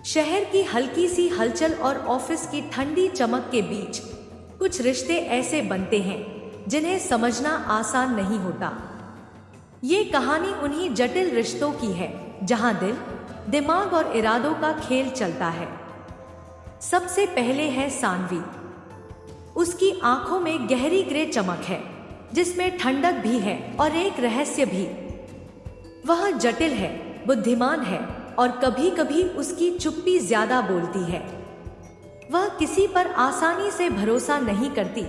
शहर की हल्की सी हलचल और ऑफिस की ठंडी चमक के बीच कुछ रिश्ते ऐसे बनते हैं जिन्हें समझना आसान नहीं होता। ये कहानी उन्हीं जटिल रिश्तों की है जहां दिल, दिमाग और इरादों का खेल चलता है। सबसे पहले है सानवी। उसकी आंखों में गहरी ग्रे चमक है जिसमें ठंडक भी है और एक रहस्य भी। वह जटिल है, बुद्धिमान है और कभी कभी उसकी चुप्पी ज्यादा बोलती है। वह किसी पर आसानी से भरोसा नहीं करती,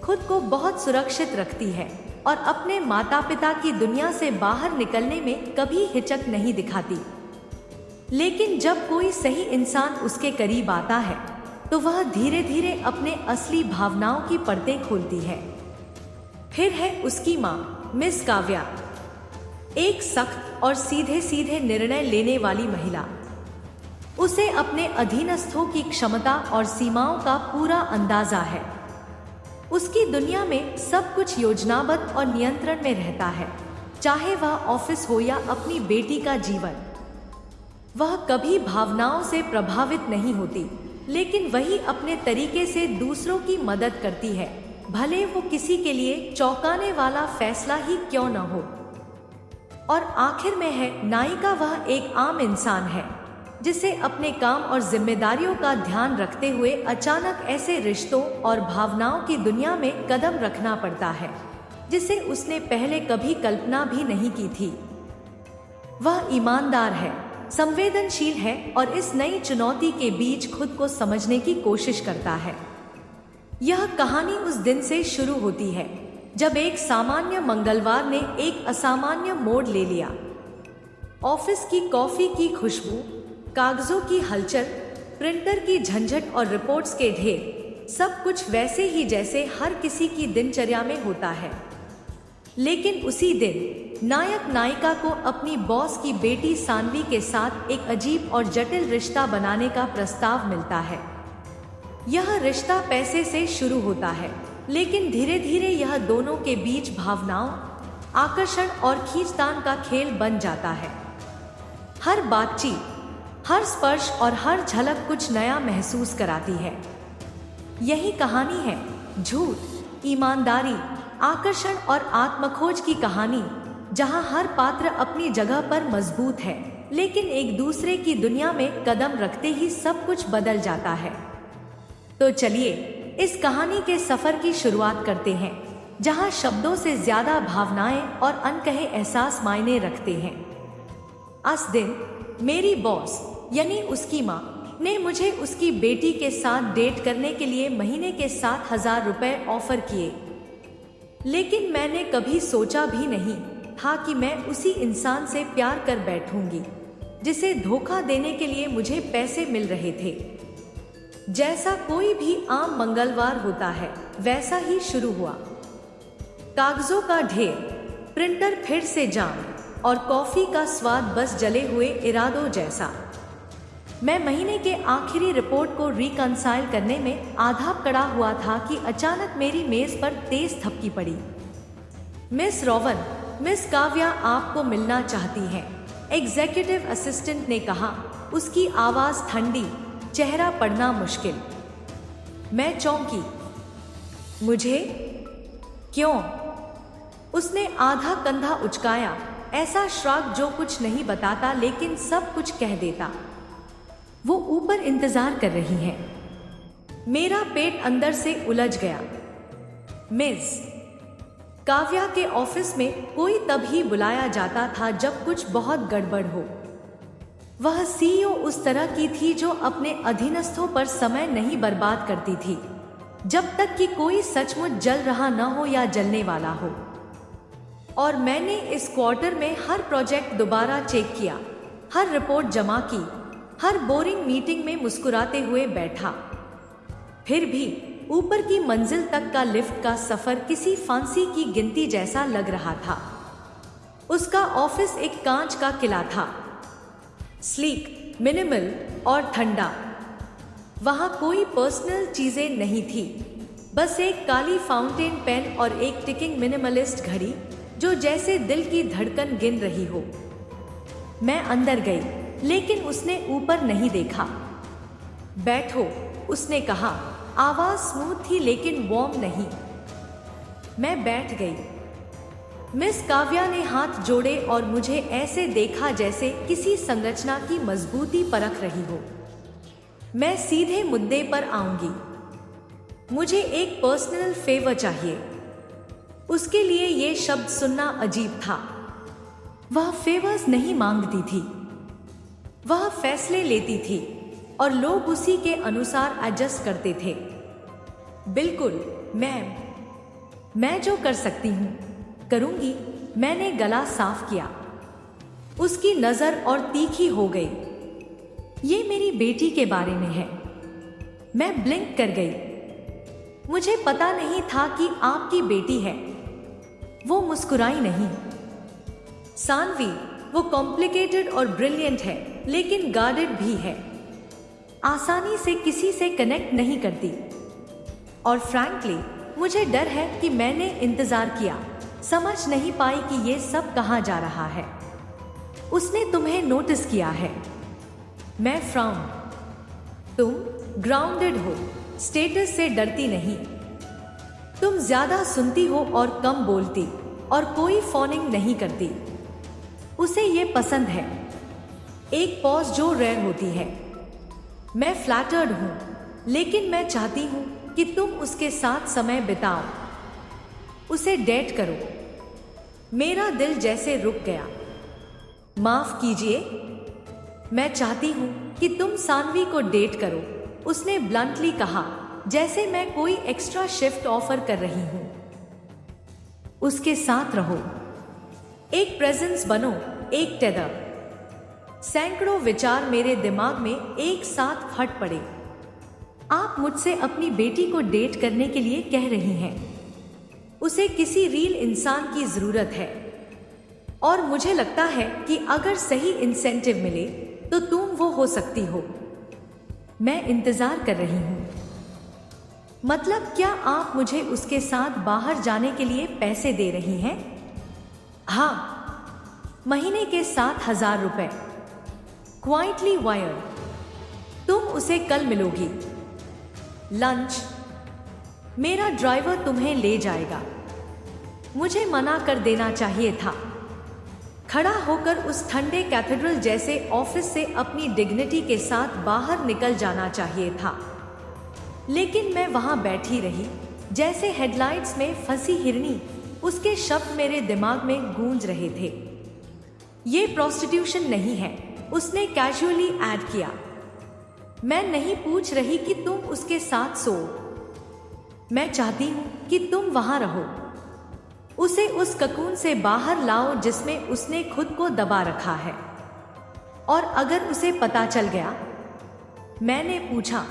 खुद को बहुत सुरक्षित रखती है और अपने माता पिता की दुनिया से बाहर निकलने में कभी हिचक नहीं दिखाती। लेकिन जब कोई सही इंसान उसके करीब आता है तो वह धीरे धीरे अपने असली भावनाओं की परतें खोलती है। फिर है उसकी माँ मिस काव्या, एक सख्त और सीधे सीधे निर्णय लेने वाली महिला। उसे अपने अधीनस्थों की क्षमता और सीमाओं का पूरा अंदाजा है। उसकी दुनिया में सब कुछ योजनाबद्ध और नियंत्रण में रहता है, चाहे वह ऑफिस हो या अपनी बेटी का जीवन। वह कभी भावनाओं से प्रभावित नहीं होती, लेकिन वही अपने तरीके से दूसरों की मदद करती है, भले वो किसी के लिए चौंकाने वाला फैसला ही क्यों न हो। और आखिर में है नायिका। वह एक आम इंसान है जिसे अपने काम और जिम्मेदारियों का ध्यान रखते हुए अचानक ऐसे रिश्तों और भावनाओं की दुनिया में कदम रखना पड़ता है जिसे उसने पहले कभी कल्पना भी नहीं की थी। वह ईमानदार है, संवेदनशील है और इस नई चुनौती के बीच खुद को समझने की कोशिश करता है। यह कहानी उस दिन से शुरू होती है जब एक सामान्य मंगलवार ने एक असामान्य मोड़ ले लिया। ऑफिस की कॉफी की खुशबू, कागजों की हलचल, प्रिंटर की झंझट और रिपोर्ट्स के ढेर, सब कुछ वैसे ही जैसे हर किसी की दिनचर्या में होता है। लेकिन उसी दिन नायक नायिका को अपनी बॉस की बेटी सानवी के साथ एक अजीब और जटिल रिश्ता बनाने का प्रस्ताव मिलता है। यह रिश्ता पैसे से शुरू होता है, लेकिन धीरे धीरे यह दोनों के बीच भावनाओं, आकर्षण और खींचतान का खेल बन जाता है। हर बातचीत, हर स्पर्श और हर झलक कुछ नया महसूस कराती है। यही कहानी है झूठ, ईमानदारी, आकर्षण और आत्मखोज की कहानी, जहां हर पात्र अपनी जगह पर मजबूत है, लेकिन एक दूसरे की दुनिया में कदम रखते ही सब कुछ बदल जाता है। तो चलिए इस कहानी के सफर की शुरुआत करते हैं, जहां शब्दों से ज्यादा भावनाएं और अनकहे एहसास मायने रखते हैं। उस दिन मेरी बॉस यानी उसकी माँ ने मुझे उसकी बेटी के साथ डेट करने के लिए महीने के 7,000 रुपए ऑफर किए। लेकिन मैंने कभी सोचा भी नहीं था कि मैं उसी इंसान से प्यार कर बैठूंगी जिसे धोखा देने के लिए मुझे पैसे मिल रहे थे। जैसा कोई भी आम मंगलवार होता है वैसा ही शुरू हुआ। कागजों का ढेर, प्रिंटर फिर से जाम और कॉफी का स्वाद बस जले हुए इरादों जैसा। मैं महीने के आखिरी रिपोर्ट को रिकंसाइल करने में आधा पड़ा हुआ था कि अचानक मेरी मेज पर तेज थपकी पड़ी। मिस रोवन, मिस काव्या आपको मिलना चाहती हैं, एग्जीक्यूटिव असिस्टेंट ने कहा, उसकी आवाज ठंडी, चेहरा पढ़ना मुश्किल। मैं चौंकी। मुझे? क्यों? उसने आधा कंधा उचकाया, ऐसा श्राग जो कुछ नहीं बताता लेकिन सब कुछ कह देता। वो ऊपर इंतजार कर रही है। मेरा पेट अंदर से उलझ गया। मिस काव्या के ऑफिस में कोई तभी बुलाया जाता था जब कुछ बहुत गड़बड़ हो। वह सीईओ उस तरह की थी जो अपने अधीनस्थों पर समय नहीं बर्बाद करती थी जब तक कि कोई सचमुच जल रहा न हो या जलने वाला हो। और मैंने इस क्वार्टर में हर प्रोजेक्ट दोबारा चेक किया, हर रिपोर्ट जमा की, हर बोरिंग मीटिंग में मुस्कुराते हुए बैठा। फिर भी ऊपर की मंजिल तक का लिफ्ट का सफर किसी फांसी की गिनती जैसा लग रहा था। उसका ऑफिस एक कांच का किला था, स्लीक, मिनिमल और ठंडा। वहां कोई पर्सनल चीजें नहीं थी, बस एक काली फाउंटेन पेन और एक टिकिंग मिनिमलिस्ट घड़ी जो जैसे दिल की धड़कन गिन रही हो। मैं अंदर गई। लेकिन उसने ऊपर नहीं देखा। बैठो, उसने कहा। आवाज स्मूथ थी लेकिन वार्म नहीं। मैं बैठ गई। मिस काव्या ने हाथ जोड़े और मुझे ऐसे देखा जैसे किसी संरचना की मजबूती परख रही हो। मैं सीधे मुद्दे पर आऊंगी। मुझे एक पर्सनल फेवर चाहिए। उसके लिए ये शब्द सुनना अजीब था। वह फेवर्स नहीं मांगती थी, वह फैसले लेती थी और लोग उसी के अनुसार एडजस्ट करते थे। बिल्कुल मैम, मैं जो कर सकती हूँ करूंगी। मैंने गला साफ किया। उसकी नजर और तीखी हो गई। ये मेरी बेटी के बारे में है। मैं ब्लिंक कर गई। मुझे पता नहीं था कि आपकी बेटी है। वो मुस्कुराई नहीं। सानवी, वो कॉम्प्लिकेटेड और ब्रिलियंट है लेकिन गार्डेड भी है। आसानी से किसी से कनेक्ट नहीं करती। और फ्रैंकली मुझे डर है कि मैंने इंतजार किया, समझ नहीं पाई कि ये सब कहाँ जा रहा है। उसने तुम्हें नोटिस किया है। मैं फ्राउन। तुम ग्राउंडेड हो, स्टेटस से डरती नहीं। तुम ज्यादा सुनती हो और कम बोलती और कोई फोनिंग नहीं करती। उसे ये पसंद है। एक पॉज जो रेयर होती है। मैं फ्लैटर्ड हूं, लेकिन मैं चाहती हूं कि तुम उसके साथ समय बिताओ। उसे डेट करो। मेरा दिल जैसे रुक गया। माफ कीजिए, मैं चाहती हूं कि तुम सानवी को डेट करो, उसने ब्लंटली कहा, जैसे मैं कोई एक्स्ट्रा शिफ्ट ऑफर कर रही हूं। उसके साथ रहो, एक प्रेजेंस बनो, एक टेदर। सैकड़ों विचार मेरे दिमाग में एक साथ फट पड़े। आप मुझसे अपनी बेटी को डेट करने के लिए कह रही हैं। उसे किसी रियल इंसान की जरूरत है और मुझे लगता है कि अगर सही इंसेंटिव मिले तो तुम वो हो सकती हो। मैं इंतजार कर रही हूं। मतलब क्या आप मुझे उसके साथ बाहर जाने के लिए पैसे दे रही हैं? हाँ, महीने के 7,000 रुपए। Quietly wired. तुम उसे कल मिलोगी। लंच। मेरा ड्राइवर तुम्हें ले जाएगा। मुझे मना कर देना चाहिए था। खड़ा होकर उस ठंडे कैथेड्रल जैसे ऑफिस से अपनी डिग्निटी के साथ बाहर निकल जाना चाहिए था, लेकिन मैं वहां बैठी रही जैसे हेडलाइट्स में फंसी हिरनी। उसके शब्द मेरे दिमाग में गूंज रहे थे। ये प्रोस्टिट्यूशन नहीं है, उसने कैजुअली ऐड किया। मैं नहीं पूछ रही कि तुम उसके साथ सो। मैं चाहती हूं कि तुम वहां रहो। उसे उस ककून से बाहर लाओ जिसमें उसने खुद को दबा रखा है। और अगर उसे पता चल गया? मैंने पूछा।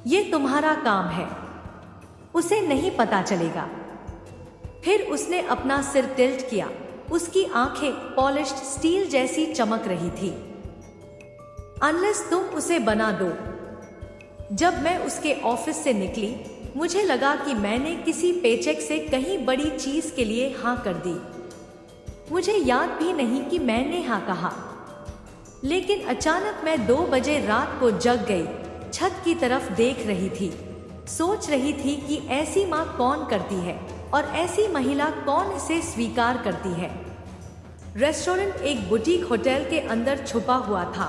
ये तुम्हारा काम है। उसे नहीं पता चलेगा। फिर उसने अपना सिर टिल्ट किया। उसकी आंखें पॉलिश्ड स्टील जैसी चमक रही थी। अनलेस तुम उसे बना दो। जब मैं उसके ऑफिस से निकली, मुझे लगा कि मैंने किसी पेचेक से कहीं बड़ी चीज के लिए हाँ कर दी। मुझे याद भी नहीं कि मैंने हाँ कहा। लेकिन अचानक मैं 2 बजे रात को जग गई। छत की तरफ देख रही थी। सोच रही थी कि ऐसी माँ कौन करती है और ऐसी महिला कौन इसे स्वीकार करती है। रेस्टोरेंट एक बुटीक होटल के अंदर छुपा हुआ था,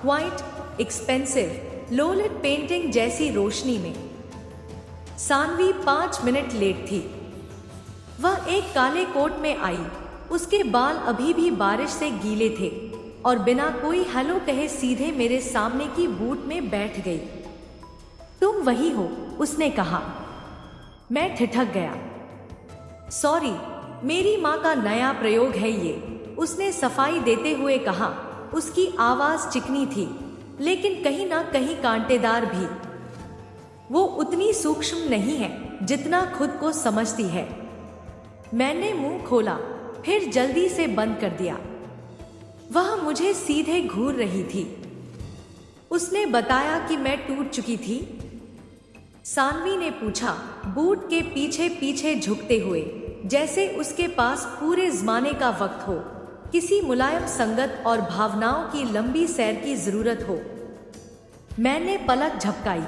क्वाइट एक्सपेंसिव, लोलिट पेंटिंग जैसी रोशनी में। सानवी 5 मिनट लेट थी। वह एक काले कोट में आई। उसके बाल अभी भी बारिश से गीले थे और बिना कोई हेलो कहे सीधे मेरे सामने की बूट में बैठ गई। तुम वही हो, उसने कहा। मैं ठिठक गया। सॉरी, मेरी माँ का नया प्रयोग है ये, उसने सफाई देते हुए कहा। उसकी आवाज चिकनी थी, लेकिन कहीं ना कहीं कांटेदार भी। वो उतनी सूक्ष्म नहीं है जितना खुद को समझती है। मैंने मुंह खोला, फिर जल्दी से बंद कर दिया। वह मुझे सीधे घूर रही थी। उसने बताया कि मैं टूट चुकी थी। सानवी ने पूछा, बूट के पीछे पीछे झुकते हुए, जैसे उसके पास पूरे जमाने का वक्त हो। किसी मुलायम संगत और भावनाओं की लंबी सैर की जरूरत हो। मैंने पलक झपकाई।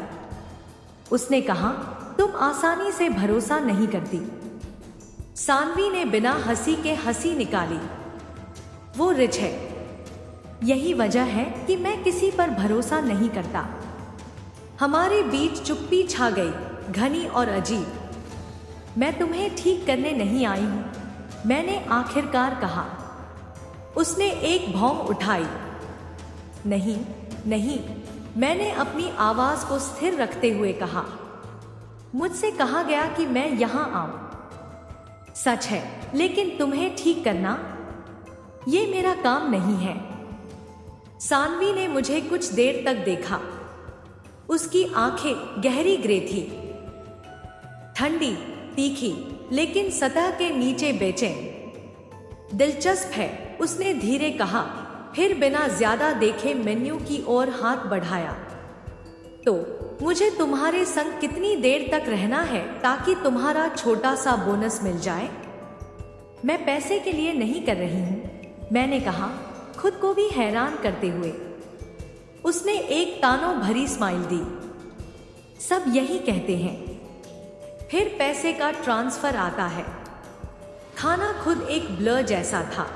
उसने कहा, तुम आसानी से भरोसा नहीं करती। सानवी ने बिना हंसी के हंसी निकाली। वो रिच है, यही वजह है कि मैं किसी पर भरोसा नहीं करता। हमारे बीच चुप्पी छा गई, घनी और अजीब। मैं तुम्हें ठीक करने नहीं आई हूं, मैंने आखिरकार कहा। उसने एक भौं उठाई। नहीं नहीं, मैंने अपनी आवाज को स्थिर रखते हुए कहा। मुझसे कहा गया कि मैं यहां आऊं। सच है, लेकिन तुम्हें ठीक करना ये मेरा काम नहीं है। सानवी ने मुझे कुछ देर तक देखा। उसकी आंखें गहरी ग्रे थी, ठंडी, तीखी, लेकिन सतह के नीचे बेचैन। दिलचस्प है, उसने धीरे कहा, फिर बिना ज्यादा देखे मेन्यू की ओर हाथ बढ़ाया। तो मुझे तुम्हारे संग कितनी देर तक रहना है ताकि तुम्हारा छोटा सा बोनस मिल जाए? मैं पैसे के लिए नहीं कर रही हूं, मैंने कहा, खुद को भी हैरान करते हुए। उसने एक तानों भरी स्माइल दी। सब यही कहते हैं, फिर पैसे का ट्रांसफर आता है। खाना खुद एक ब्लर जैसा था।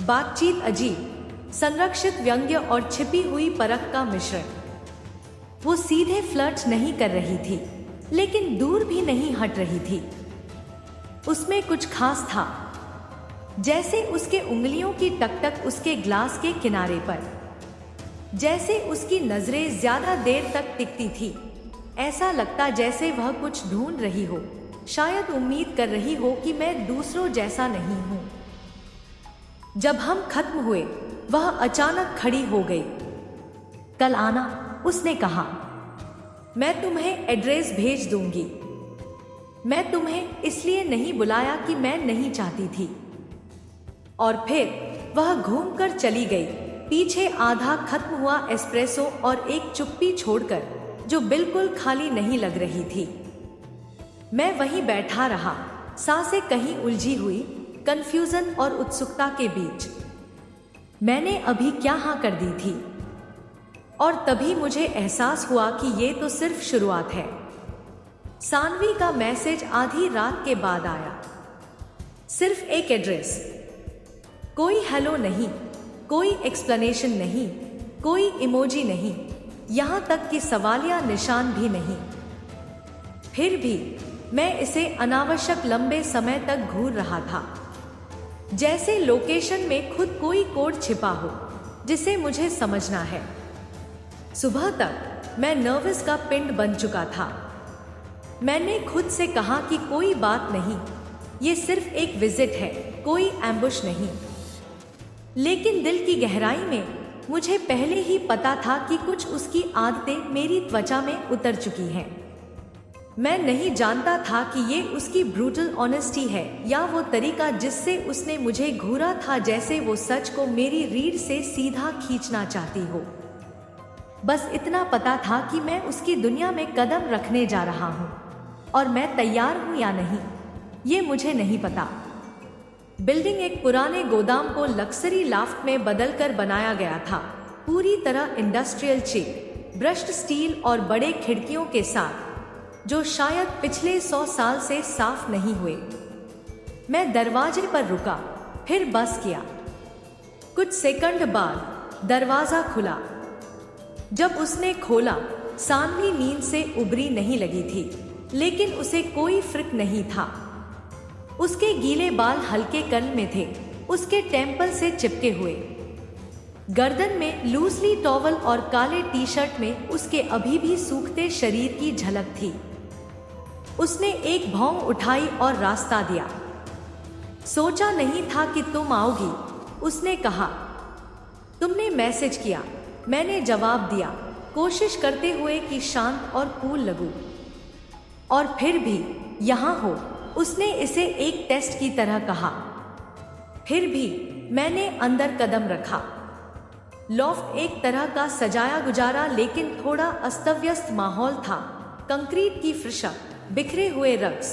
बातचीत अजीब, संरक्षित व्यंग्य और छिपी हुई परख का मिश्रण। वो सीधे फ्लर्ट नहीं कर रही थी, लेकिन दूर भी नहीं हट रही थी। उसमें कुछ खास था, जैसे उसके उंगलियों की टकटक उसके ग्लास के किनारे पर, जैसे उसकी नजरें ज्यादा देर तक टिकती थी। ऐसा लगता जैसे वह कुछ ढूंढ रही हो, शायद उम्मीद कर रही हो कि मैं दूसरों जैसा नहीं हूं। जब हम खत्म हुए, वह अचानक खड़ी हो गई। कल आना, उसने कहा। मैं तुम्हें एड्रेस भेज दूंगी। मैं तुम्हें इसलिए नहीं बुलाया कि मैं नहीं चाहती थी। और फिर वह घूमकर चली गई, पीछे आधा खत्म हुआ एस्प्रेसो और एक चुप्पी छोड़कर जो बिल्कुल खाली नहीं लग रही थी। मैं वहीं बैठा रहा, सांसें कहीं उलझी हुई, कंफ्यूजन और उत्सुकता के बीच। मैंने अभी क्या हाँ कर दी थी, और तभी मुझे एहसास हुआ कि ये तो सिर्फ शुरुआत है। सानवी का मैसेज आधी रात के बाद आया। सिर्फ एक एड्रेस, कोई हेलो नहीं, कोई एक्सप्लेनेशन नहीं, कोई इमोजी नहीं, यहां तक कि सवालिया निशान भी नहीं। फिर भी मैं इसे अनावश्यक लंबे समय तक घूर रहा था, जैसे लोकेशन में खुद कोई कोड छिपा हो जिसे मुझे समझना है। सुबह तक मैं नर्वस का पिंड बन चुका था। मैंने खुद से कहा कि कोई बात नहीं, ये सिर्फ एक विजिट है, कोई एम्बुश नहीं। लेकिन दिल की गहराई में मुझे पहले ही पता था कि कुछ उसकी आदतें मेरी त्वचा में उतर चुकी हैं। मैं नहीं जानता था कि ये उसकी ब्रूटल ऑनेस्टी है या वो तरीका जिससे उसने मुझे घूरा था, जैसे वो सच को मेरी रीढ़ से सीधा खींचना चाहती हो। बस इतना पता था कि मैं उसकी दुनिया में कदम रखने जा रहा हूँ, और मैं तैयार हूँ या नहीं, ये मुझे नहीं पता। बिल्डिंग एक पुराने गोदाम को लक्सरी लाफ्ट में बदलकर बनाया गया था, पूरी तरह इंडस्ट्रियल चिप, ब्रश्ड स्टील और बड़े खिड़कियों के साथ, जो शायद पिछले 100 साल से साफ नहीं हुए। मैं दरवाजे पर रुका, फिर बस किया। कुछ सेकंड बाद दरवाजा खुला। जब उसने खोला, सानवी नींद से उबरी नहीं लगी थी, लेकिन उसे कोई फ्रिक नहीं था। उसके गीले बाल हल्के कर्ल में थे, उसके टेम्पल से चिपके हुए। गर्दन में लूजली टॉवल और काले टी शर्ट में उसके अभी भी सूखते शरीर की झलक थी। उसने एक भौं उठाई और रास्ता दिया। सोचा नहीं था कि तुम आओगी, उसने कहा। तुमने मैसेज किया, मैंने जवाब दिया, कोशिश करते हुए कि शांत और कूल लगूं। और फिर भी यहाँ हो, उसने इसे एक टेस्ट की तरह कहा। फिर भी मैंने अंदर कदम रखा। लॉफ्ट एक तरह का सजाया गुजारा लेकिन थोड़ा अस्तव्यस्त माहौल था। कंक्रीट की फर्श, बिखरे हुए रग्स,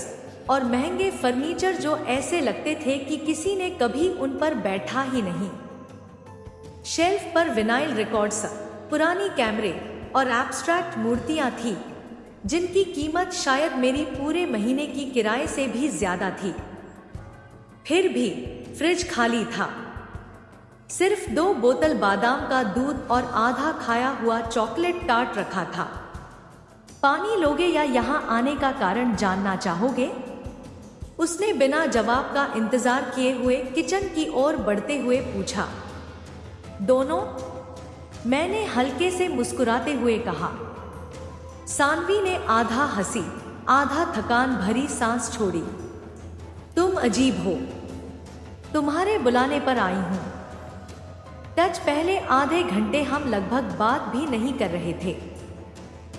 और महंगे फर्नीचर जो ऐसे लगते थे कि किसी ने कभी उन पर बैठा ही नहीं। शेल्फ पर विनाइल रिकॉर्ड्स, पुरानी कैमरे और एब्स्ट्रैक्ट मूर्तियां थी जिनकी कीमत शायद मेरी पूरे महीने की किराए से भी ज्यादा थी। फिर भी फ्रिज खाली था। सिर्फ 2 बोतल बादाम का दूध और आधा खाया हुआ चॉकलेट टार्ट रखा था। पानी लोगे या यहाँ आने का कारण जानना चाहोगे? उसने बिना जवाब का इंतजार किए हुए किचन की ओर बढ़ते हुए पूछा। दोनों? मैंने हल्के से मुस्कुराते हुए कहा। सानवी ने आधा हंसी आधा थकान भरी सांस छोड़ी। तुम अजीब हो, तुम्हारे बुलाने पर आई हूं। टच पहले आधे घंटे हम लगभग बात भी नहीं कर रहे थे।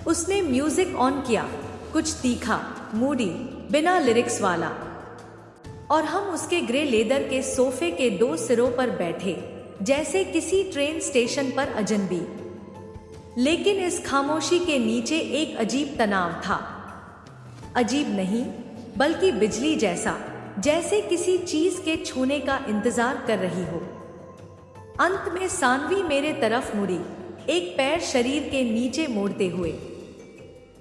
उसने म्यूजिक ऑन किया, कुछ तीखा, मूडी, बिना लिरिक्स वाला, और हम उसके ग्रे लेदर के सोफे के 2 सिरों पर बैठे जैसे किसी ट्रेन स्टेशन पर अजनबी। लेकिन इस खामोशी के नीचे एक अजीब तनाव था। अजीब नहीं, बल्कि बिजली जैसा, जैसे किसी चीज के छूने का इंतजार कर रही हो। अंत में सानवी मेरे तरफ मुड़ी, एक पैर शरीर के नीचे मोड़ते हुए।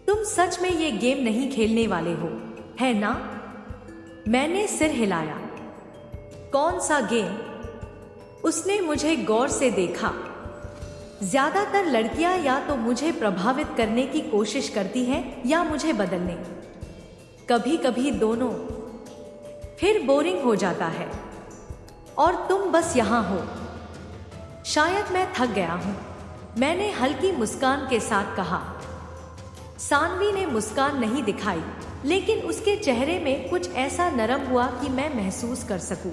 तुम सच में ये गेम नहीं खेलने वाले हो, है ना? मैंने सिर हिलाया। कौन सा गेम? उसने मुझे गौर से देखा। ज्यादातर लड़कियां या तो मुझे प्रभावित करने की कोशिश करती हैं या मुझे बदलने, कभी कभी दोनों। फिर बोरिंग हो जाता है और तुम बस यहां हो। शायद मैं थक गया हूं, मैंने हल्की मुस्कान के साथ कहा। सानवी ने मुस्कान नहीं दिखाई, लेकिन उसके चेहरे में कुछ ऐसा नरम हुआ कि मैं महसूस कर सकूं।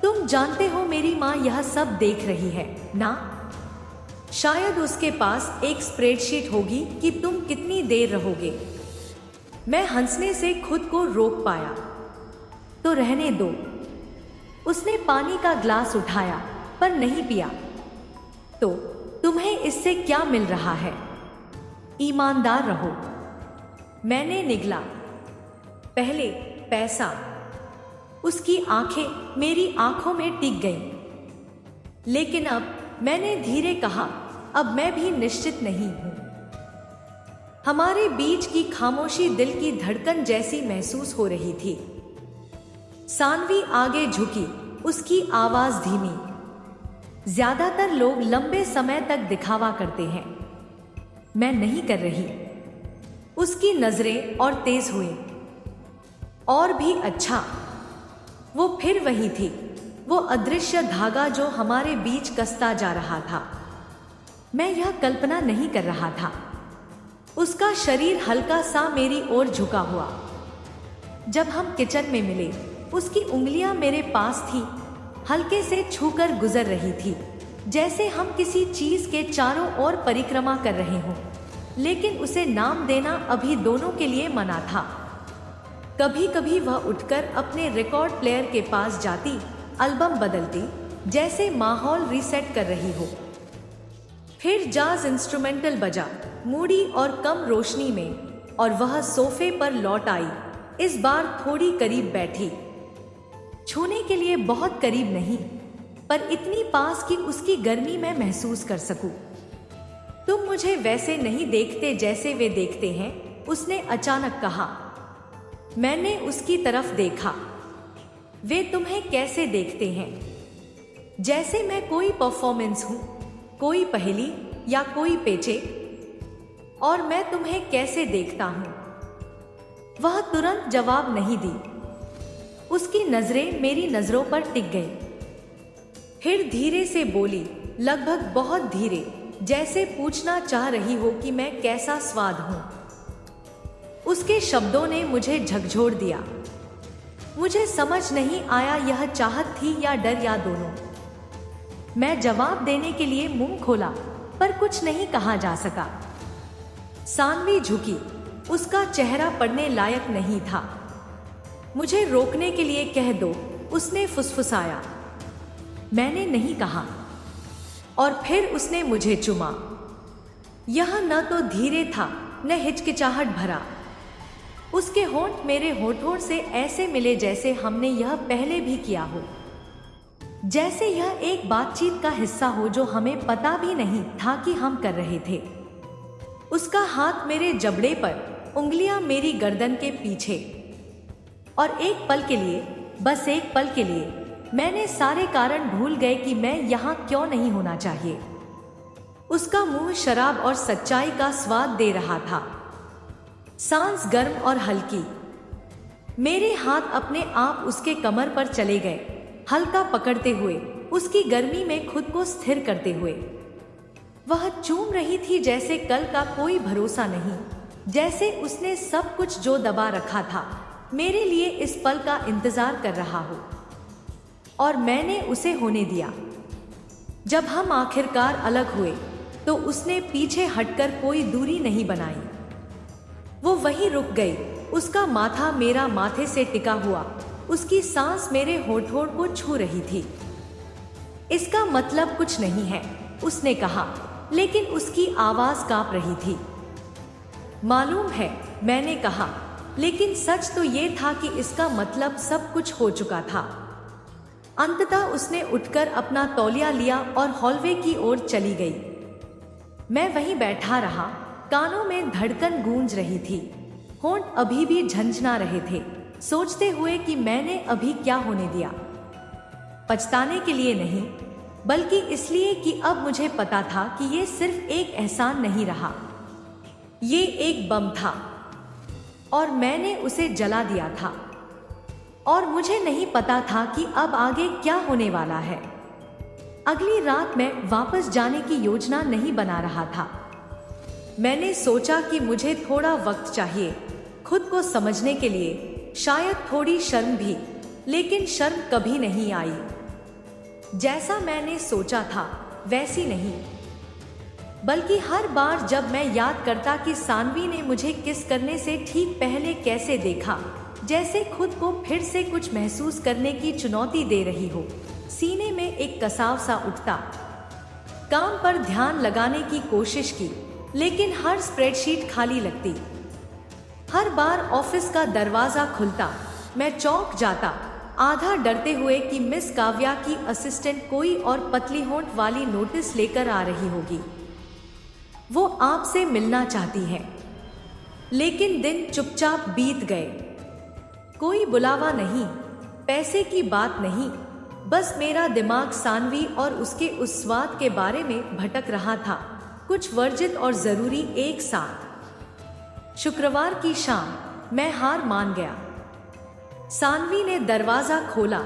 तुम जानते हो मेरी माँ यह सब देख रही है ना? शायद उसके पास एक स्प्रेडशीट होगी कि तुम कितनी देर रहोगे। मैं हंसने से खुद को रोक पाया। तो रहने दो। उसने पानी का ग्लास उठाया पर नहीं पिया। तो तुम्हें इससे क्या मिल रहा है? ईमानदार रहो। मैंने निगला। पहले पैसा। उसकी आंखें मेरी आंखों में टिक गईं। लेकिन अब, मैंने धीरे कहा, अब मैं भी निश्चित नहीं हूं। हमारे बीच की खामोशी दिल की धड़कन जैसी महसूस हो रही थी। सानवी आगे झुकी, उसकी आवाज धीमी। ज्यादातर लोग लंबे समय तक दिखावा करते हैं, मैं नहीं कर रही। उसकी नजरें और तेज हुई। और भी अच्छा। वो फिर वही थी, वो अदृश्य धागा जो हमारे बीच कसता जा रहा था। मैं यह कल्पना नहीं कर रहा था। उसका शरीर हल्का सा मेरी ओर झुका हुआ। जब हम किचन में मिले, उसकी उंगलियां मेरे पास थी, हल्के से छूकर गुजर रही थी, जैसे हम किसी चीज के चारों ओर परिक्रमा कर रहे हों। लेकिन उसे नाम देना अभी दोनों के लिए मना था। कभी कभी वह उठकर अपने रिकॉर्ड प्लेयर के पास जाती, एल्बम बदलती, जैसे माहौल रीसेट कर रही हो। फिर जाज इंस्ट्रूमेंटल बजा, मूडी और कम रोशनी में, और वह सोफे पर लौट आई, इस बार थोड़ी करीब बैठी। छूने के लिए बहुत करीब नहीं, पर इतनी पास कि उसकी गर्मी मैं महसूस कर सकूं। तुम मुझे वैसे नहीं देखते जैसे वे देखते हैं, उसने अचानक कहा। मैंने उसकी तरफ देखा। वे तुम्हें कैसे देखते हैं? जैसे मैं कोई परफॉर्मेंस हूं, कोई पहेली या कोई पेचे। और मैं तुम्हें कैसे देखता हूं? वह तुरंत जवाब नहीं दी। उसकी नजरें मेरी नजरों पर टिक गई। फिर धीरे से बोली, लगभग बहुत धीरे, जैसे पूछना चाह रही हो कि मैं कैसा स्वाद हूं। उसके शब्दों ने मुझे झकझोर दिया। मुझे समझ नहीं आया यह चाहत थी या डर या दोनों। मैं जवाब देने के लिए मुंह खोला, पर कुछ नहीं कहा जा सका। सानवी झुकी, उसका चेहरा पढ़ने लायक नहीं था। मुझे रोकने के लिए कह दो, उसने फुसफुसाया। मैंने नहीं कहा। और फिर उसने मुझे चुमा। यह न तो धीरे था, न हिचकिचाहट भरा। उसके होंठ मेरे होठों से ऐसे मिले जैसे हमने यह पहले भी किया हो, जैसे यह एक बातचीत का हिस्सा हो जो हमें पता भी नहीं था कि हम कर रहे थे। उसका हाथ मेरे जबड़े पर, उंगलियां मेरी गर्दन के पीछे। और एक पल के लिए, बस एक पल के लिए, मैंने सारे कारण भूल गए कि मैं यहाँ क्यों नहीं होना चाहिए। उसका मुंह शराब और सच्चाई का स्वाद दे रहा था, सांस गर्म और हल्की। मेरे हाथ अपने आप उसके कमर पर चले गए, हल्का पकड़ते हुए, उसकी गर्मी में खुद को स्थिर करते हुए। वह चूम रही थी जैसे कल का कोई भरोसा नहीं, जैसे उसने सब कुछ जो दबा रखा था मेरे लिए इस पल का इंतजार कर रहा हो। और मैंने उसे होने दिया। जब हम आखिरकार अलग हुए तो उसने पीछे हटकर कोई दूरी नहीं बनाई। वो वहीं रुक गई, उसका माथा मेरा माथे से टिका हुआ, उसकी सांस मेरे होठों को छू रही थी। इसका मतलब कुछ नहीं है, उसने कहा, लेकिन उसकी आवाज कांप रही थी। मालूम है, मैंने कहा, लेकिन सच तो ये था कि इसका मतलब सब कुछ हो चुका था। अंततः उसने उठकर अपना तौलिया लिया और हॉलवे की ओर चली गई। मैं वहीं बैठा रहा, कानों में धड़कन गूंज रही थी, होंठ अभी भी झंझना रहे थे, सोचते हुए कि मैंने अभी क्या होने दिया। पछताने के लिए नहीं, बल्कि इसलिए कि अब मुझे पता था कि ये सिर्फ एक एहसान नहीं रहा, ये एक बम था और मैंने उसे जला दिया था। और मुझे नहीं पता था कि अब आगे क्या होने वाला है। अगली रात मैं वापस जाने की योजना नहीं बना रहा था। मैंने सोचा कि मुझे थोड़ा वक्त चाहिए खुद को समझने के लिए, शायद थोड़ी शर्म भी, लेकिन शर्म कभी नहीं आई। जैसा मैंने सोचा था वैसी नहीं, बल्कि हर बार जब मैं याद करता कि सानवी ने मुझे किस करने से ठीक पहले कैसे देखा, जैसे खुद को फिर से कुछ महसूस करने की चुनौती दे रही हो, सीने में एक कसाव सा उठता। काम पर ध्यान लगाने की कोशिश की, लेकिन हर स्प्रेडशीट खाली लगती। हर बार ऑफिस का दरवाजा खुलता, मैं चौंक जाता, आधा डरते हुए कि मिस काव्या की असिस्टेंट कोई और पतली होंठ वाली नोटिस लेकर आ रही होगी। वो आपसे मिलना चाहती है। लेकिन दिन चुपचाप बीत गए। कोई बुलावा नहीं, पैसे की बात नहीं, बस मेरा दिमाग सानवी और उसके उस स्वाद के बारे में भटक रहा था, कुछ वर्जित और जरूरी एक साथ। शुक्रवार की शाम मैं हार मान गया। सानवी ने दरवाजा खोला,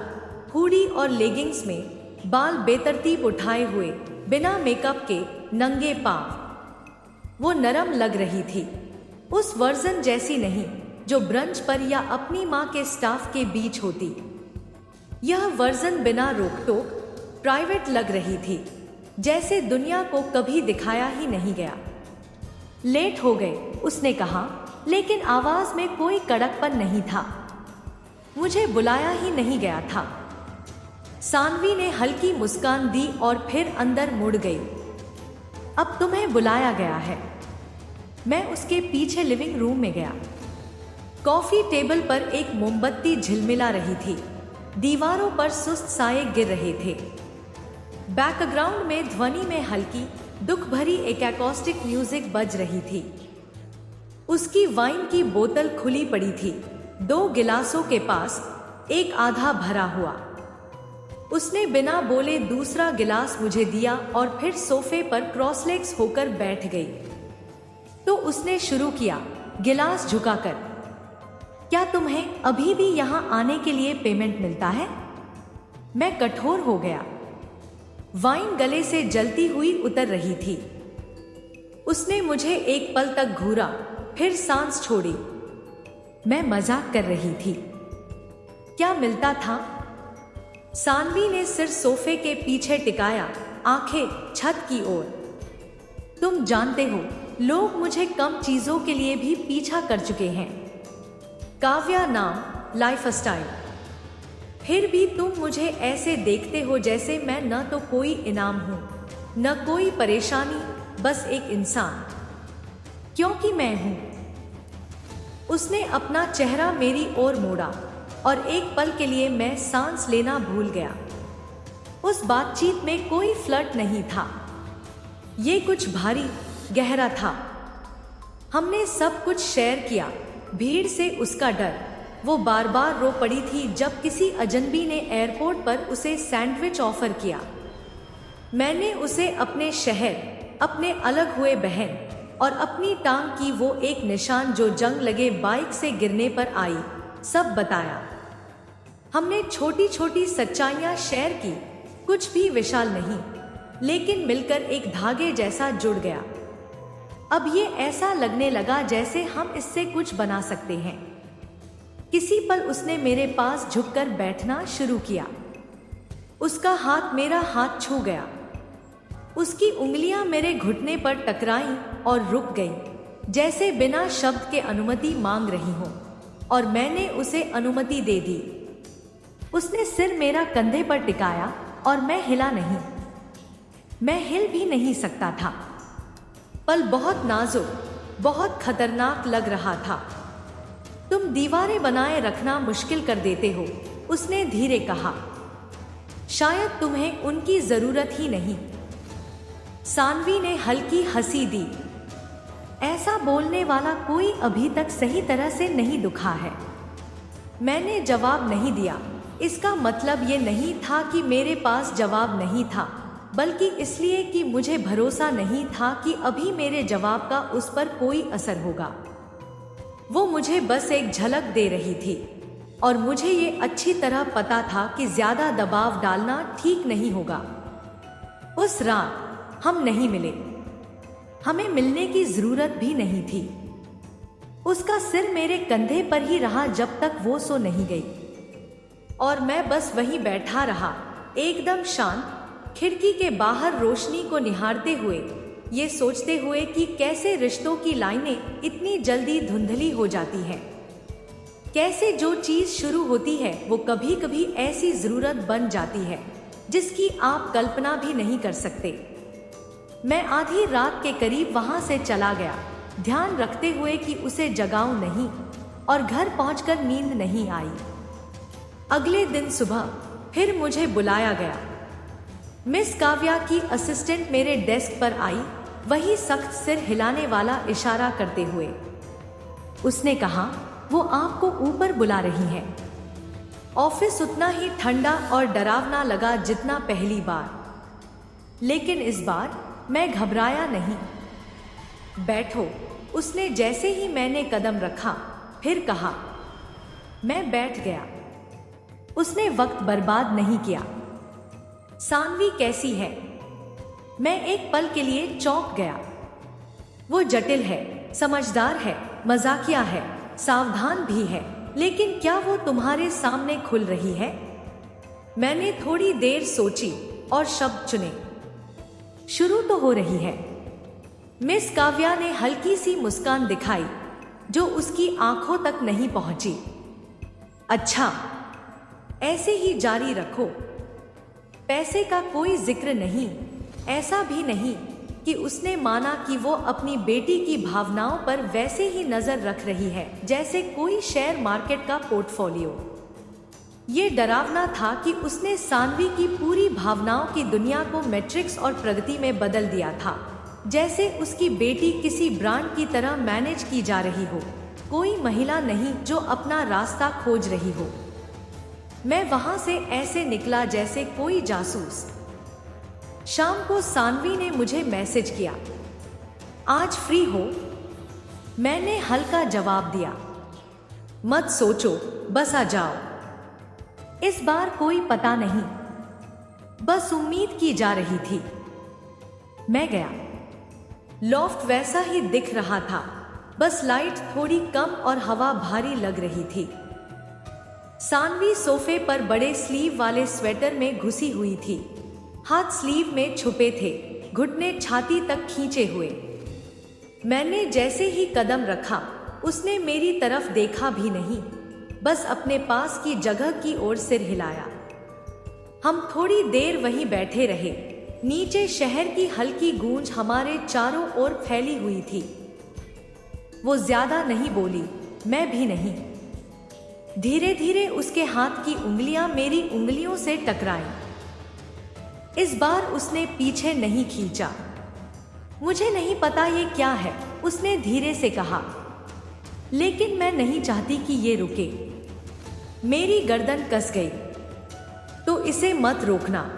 हुडी और लेगिंग्स में, बाल बेतरतीब उठाए हुए, बिना मेकअप के, नंगे पांव। वो नरम लग रही थी, उस वर्जन जैसी नहीं जो ब्रंच पर या अपनी माँ के स्टाफ के बीच होती। यह वर्जन बिना रोक-टोक, प्राइवेट लग रही थी, जैसे दुनिया को कभी दिखाया ही नहीं गया। लेट हो गए, उसने कहा, लेकिन आवाज में कोई कड़कपन नहीं था। मुझे बुलाया ही नहीं गया था। सानवी ने हल्की मुस्कान दी और फिर अंदर मुड़ गई। अब तुम्हें बुलाया गया है। मैं उसके पीछे लिविंग रूम में गया। कॉफी टेबल पर एक मोमबत्ती झिलमिला रही थी, दीवारों पर सुस्त साए गिर रहे थे। बैकग्राउंड में ध्वनि में हल्की, दुख भरी एक एकॉस्टिक म्यूजिक बज रही थी। उसकी वाइन की बोतल खुली पड़ी थी, 2 गिलासों के पास, एक आधा भरा हुआ। उसने बिना बोले दूसरा गिलास मुझे दिया और फिर सोफे पर क्रॉसलेग्स होकर बैठ गई। तो उसने शुरू किया, गिलास झुकाकर, क्या तुम्हें अभी भी यहाँ आने के लिए पेमेंट मिलता है? मैं कठोर हो गया। वाइन गले से जलती हुई उतर रही थी। उसने मुझे एक पल तक घूरा, फिर सांस छोड़ी। मैं मजाक कर रही थी। क्या मिलता था? सानवी ने सिर सोफे के पीछे टिकाया, आंखें छत की ओर। तुम जानते हो, लोग मुझे कम चीजों के लिए भी पीछा कर चुके हैं। काव्या नाम, लाइफस्टाइल। फिर भी तुम मुझे ऐसे देखते हो जैसे मैं न तो कोई इनाम हूं, न कोई परेशानी, बस एक इंसान। क्योंकि मैं हूं। उसने अपना चेहरा मेरी ओर मोड़ा और एक पल के लिए मैं सांस लेना भूल गया। उस बातचीत में कोई फ्लर्ट नहीं था, ये कुछ भारी गहरा था। हमने सब कुछ शेयर किया, भीड़ से उसका डर। वो बार बार रो पड़ी थी जब किसी अजनबी ने एयरपोर्ट पर उसे सैंडविच ऑफर किया। मैंने उसे अपने शहर, अपने अलग हुए बहन और अपनी टांग की वो एक निशान जो जंग लगे बाइक से गिरने पर आई, सब बताया। हमने छोटी छोटी सच्चाइयां शेयर की, कुछ भी विशाल नहीं, लेकिन मिलकर एक धागे जैसा जुड़ गया। अब ये ऐसा लगने लगा जैसे हम इससे कुछ बना सकते हैं। किसी पल उसने मेरे पास झुककर बैठना शुरू किया। उसका हाथ मेरा हाथ छू गया। उसकी उंगलियां मेरे घुटने पर टकराईं और रुक गईं, जैसे बिना शब्द के अनुमति मांग रही हो, और मैंने उसे अनुमति दे दी। उसने सिर मेरा कंधे पर टिकाया और मैं हिला नहीं। मैं हिल भी नहीं सकता था। पल बहुत नाजुक, बहुत खतरनाक लग रहा था। तुम दीवारें बनाए रखना मुश्किल कर देते हो, उसने धीरे कहा। शायद तुम्हें उनकी जरूरत ही नहीं। सानवी ने हल्की हंसी दी। ऐसा बोलने वाला कोई अभी तक सही तरह से नहीं दुखा है। मैंने जवाब नहीं दिया। इसका मतलब ये नहीं था कि मेरे पास जवाब नहीं था, बल्कि इसलिए कि मुझे भरोसा नहीं था कि अभी मेरे जवाब का उस पर कोई असर होगा। वो मुझे बस एक झलक दे रही थी, और मुझे ये अच्छी तरह पता था कि ज्यादा दबाव डालना ठीक नहीं होगा। उस रात हम नहीं मिले। हमें मिलने की जरूरत भी नहीं थी। उसका सिर मेरे कंधे पर ही रहा जब तक वो सो नहीं गई, और मैं बस वहीं बैठा रहा, एकदम शांत, खिड़की के बाहर रोशनी को निहारते हुए, ये सोचते हुए कि कैसे रिश्तों की लाइनें इतनी जल्दी धुंधली हो जाती हैं। कैसे जो चीज शुरू होती है वो कभी कभी ऐसी जरूरत बन जाती है जिसकी आप कल्पना भी नहीं कर सकते। मैं आधी रात के करीब वहां से चला गया, ध्यान रखते हुए कि उसे जगाऊं नहीं, और घर पहुंचकर नींद नहीं आई। अगले दिन सुबह फिर मुझे बुलाया गया। मिस काव्या की असिस्टेंट मेरे डेस्क पर आई, वही सख्त सिर हिलाने वाला इशारा करते हुए। उसने कहा, वो आपको ऊपर बुला रही है। ऑफिस उतना ही ठंडा और डरावना लगा जितना पहली बार, लेकिन इस बार मैं घबराया नहीं। बैठो, उसने जैसे ही मैंने कदम रखा फिर कहा। मैं बैठ गया। उसने वक्त बर्बाद नहीं किया। सानवी कैसी है? मैं एक पल के लिए चौंक गया। वो जटिल है, समझदार है, मजाकिया है, सावधान भी है, लेकिन क्या वो तुम्हारे सामने खुल रही है? मैंने थोड़ी देर सोची और शब्द चुने। शुरू तो हो रही है। मिस काव्या ने हल्की सी मुस्कान दिखाई जो उसकी आंखों तक नहीं पहुंची। अच्छा, ऐसे ही जारी रखो। पैसे का कोई जिक्र नहीं। ऐसा भी नहीं कि उसने माना कि वो अपनी बेटी की भावनाओं पर वैसे ही नजर रख रही है जैसे कोई शेयर मार्केट का पोर्टफोलियो। ये डरावना था कि उसने सानवी की पूरी भावनाओं की दुनिया को मैट्रिक्स और प्रगति में बदल दिया था, जैसे उसकी बेटी किसी ब्रांड की तरह मैनेज की जा रही हो, कोई महिला नहीं जो अपना रास्ता खोज रही हो। मैं वहां से ऐसे निकला जैसे कोई जासूस। शाम को सानवी ने मुझे मैसेज किया, आज फ्री हो? मैंने हल्का जवाब दिया, मत सोचो, बस आ जाओ। इस बार कोई पता नहीं, बस उम्मीद की जा रही थी। मैं गया। लॉफ्ट वैसा ही दिख रहा था, बस लाइट थोड़ी कम और हवा भारी लग रही थी। सानवी सोफे पर बड़े स्लीव वाले स्वेटर में घुसी हुई थी, हाथ स्लीव में छुपे थे, घुटने छाती तक खींचे हुए। मैंने जैसे ही कदम रखा उसने मेरी तरफ देखा भी नहीं, बस अपने पास की जगह की ओर सिर हिलाया। हम थोड़ी देर वहीं बैठे रहे। नीचे शहर की हल्की गूंज हमारे चारों ओर फैली हुई थी। वो ज्यादा नहीं बोली, मैं भी नहीं। धीरे धीरे उसके हाथ की उंगलियां मेरी उंगलियों से टकराईं। इस बार उसने पीछे नहीं खींचा। मुझे नहीं पता ये क्या है, उसने धीरे से कहा, लेकिन मैं नहीं चाहती कि ये रुके। मेरी गर्दन कस गई। तो इसे मत रोकना।